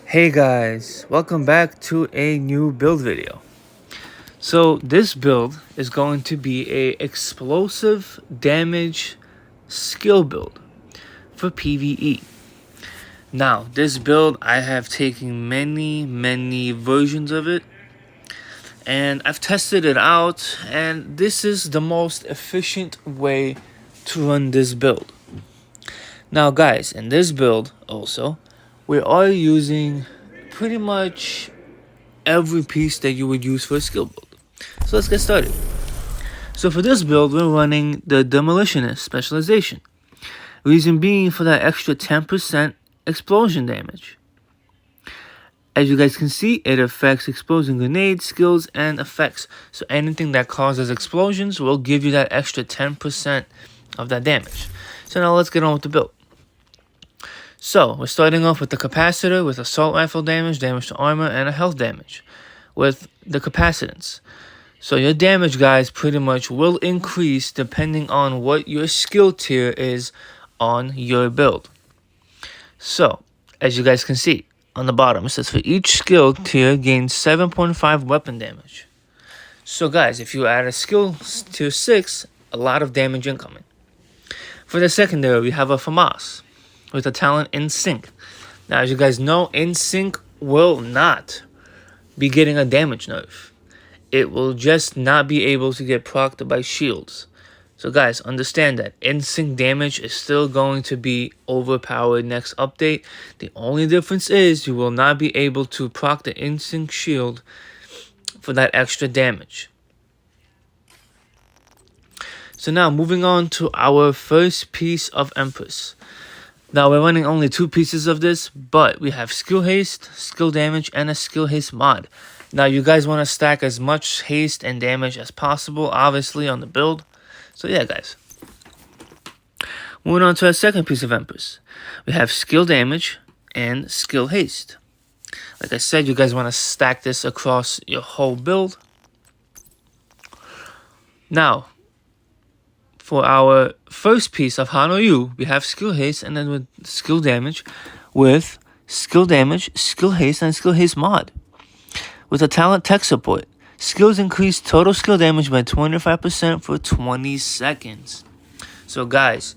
Hey guys, welcome back to a new build video. So this build is going to be a explosive damage skill build for PvE. Now this build, I have taken many versions of it and I've tested it out, and this is the most efficient way to run this build. Now guys, in this build also, we are using pretty much every piece that you would use for a skill build. So let's get started. So for this build, we're running the Demolitionist specialization. Reason being for that extra 10% explosion damage. As you guys can see, it affects exploding grenades, skills, and effects. So anything that causes explosions will give you that extra 10% of that damage. So now let's get on with the build. So we're starting off with the capacitor with assault rifle damage, damage to armor, and a health damage with the capacitance. So your damage, guys, pretty much will increase depending on what your skill tier is on your build. So as you guys can see on the bottom, it says for each skill tier gains 7.5 weapon damage. So guys, if you add a skill tier 6, a lot of damage incoming. For the secondary, we have a FAMAS with a talent In Sync. Now, as you guys know, In Sync will not be getting a damage nerf. It will just not be able to get procced by shields. So guys, understand that In Sync damage is still going to be overpowered next update. The only difference is you will not be able to proc the In Sync shield for that extra damage. So now moving on to our first piece of Empress. Now we're running only 2 pieces of this, but we have skill haste, skill damage, and a skill haste mod. Now you guys want to stack as much haste and damage as possible, obviously, on the build. So yeah, guys. Moving on to our second piece of Empress. We have skill damage and skill haste. Like I said, you guys want to stack this across your whole build. Now, for our first piece of Hano-Yu, we have skill haste and then with skill damage with skill damage, skill haste, and skill haste mod. With a talent tech support, skills increase total skill damage by 25% for 20 seconds. So guys,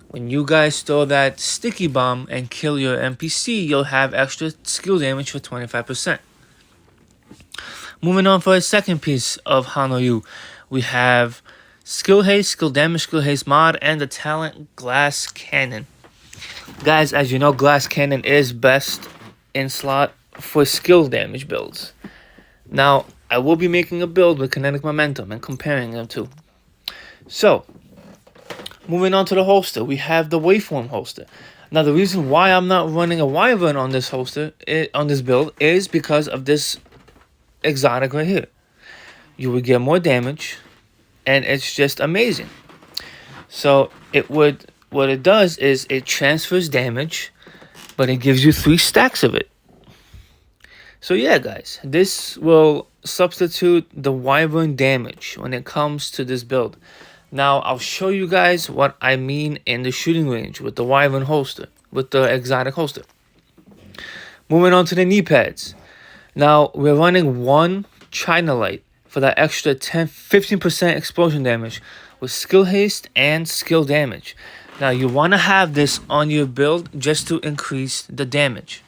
when you guys throw that sticky bomb and kill your NPC, you'll have extra skill damage for 25%. Moving on for a second piece of Hano-Yu, we have skill haste, skill damage, skill haste mod, and the talent glass cannon. Guys, as you know, glass cannon is best in slot for skill damage builds. Now, I will be making a build with kinetic momentum and comparing them too. So, moving on to the holster, we have the waveform holster. Now, the reason why I'm not running a wyvern on this holster, on this build, is because of this exotic right here. You would get more damage, and it's just amazing. So what it does is it transfers damage, but it gives you 3 stacks of it. So yeah, guys, this will substitute the wyvern damage when it comes to this build. Now I'll show you guys what I mean in the shooting range with the wyvern holster, with the exotic holster. Moving on to the knee pads. Now we're running 1 China light for that extra 15% explosion damage with skill haste and skill damage. Now you want to have this on your build just to increase the damage.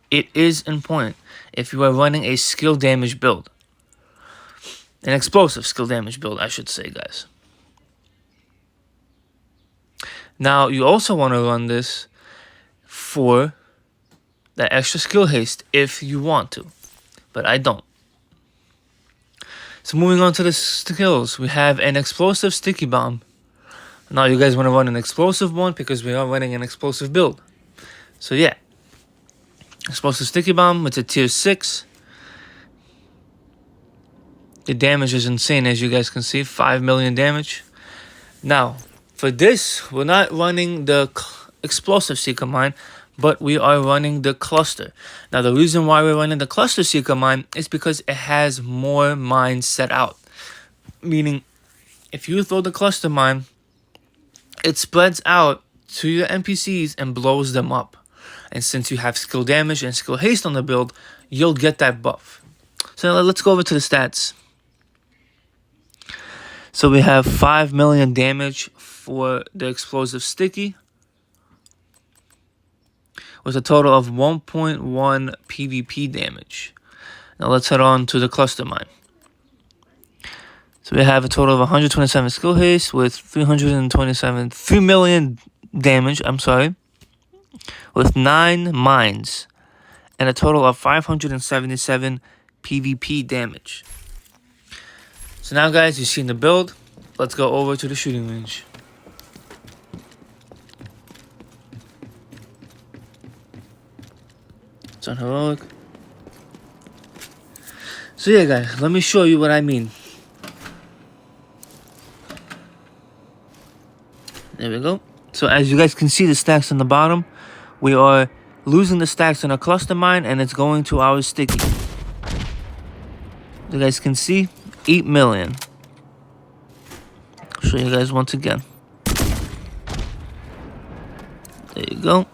It is important if you are running a skill damage build. An explosive skill damage build, I should say, guys. Now you also want to run this for that extra skill haste if you want to, but I don't. So moving on to the skills, we have an explosive sticky bomb. Now you guys want to run an explosive one because we are running an explosive build. So yeah, explosive sticky bomb with a tier 6. The damage is insane, as you guys can see, 5 million damage. Now, for this, we're not running the explosive seeker mine, but we are running the cluster. Now, the reason why we're running the cluster seeker mine is because it has more mines set out. Meaning, if you throw the cluster mine, it spreads out to your NPCs and blows them up. And since you have skill damage and skill haste on the build, you'll get that buff. So let's go over to the stats. So we have 5 million damage for the explosive sticky, with a total of 1.1 PvP damage. Now let's head on to the cluster mine. So we have a total of 127 skill haste with 3 million damage, with 9 mines and a total of 577 PvP damage. So now guys, you've seen the build. Let's go over to the shooting range. It's on heroic. So yeah guys, let me show you what I mean. There we go. So as you guys can see the stacks on the bottom, we are losing the stacks in our cluster mine and it's going to our sticky. You guys can see 8 million. I'll show you guys once again. There you go.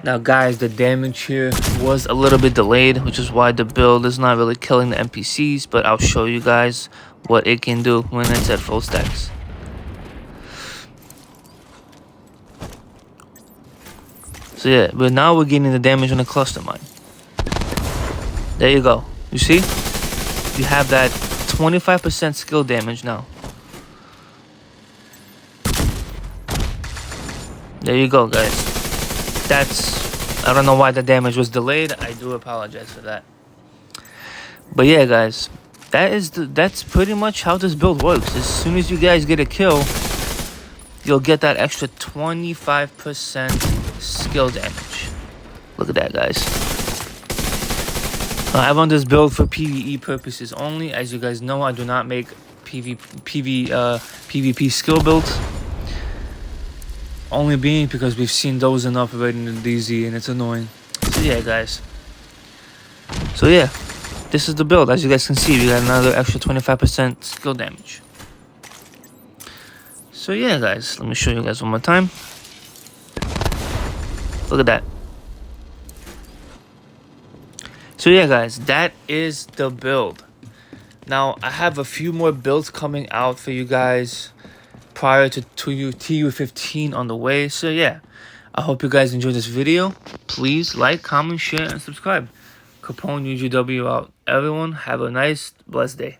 Now guys, the damage here was a little bit delayed, which is why the build is not really killing the NPCs, but I'll show you guys what it can do when it's at full stacks. So yeah, but now we're getting the damage on the cluster mine. There you go. You see? You have that 25% skill damage now. There you go, guys. I don't know why the damage was delayed. I do apologize for that. But yeah, guys, that's pretty much how this build works. As soon as you guys get a kill, you'll get that extra 25% skill damage. Look at that, guys. I run this build for PvE purposes only. As you guys know, I do not make PvP skill builds. Only being because we've seen those enough already in the DZ and it's annoying. So yeah, guys. So yeah, this is the build. As you guys can see, we got another extra 25% skill damage. So yeah, guys, let me show you guys one more time. Look at that. So yeah, guys, that is the build. Now, I have a few more builds coming out for you guys prior to TU15 on the way. So yeah, I hope you guys enjoyed this video. Please like, comment, share, and subscribe. Capone UGW out. Everyone, have a nice, blessed day.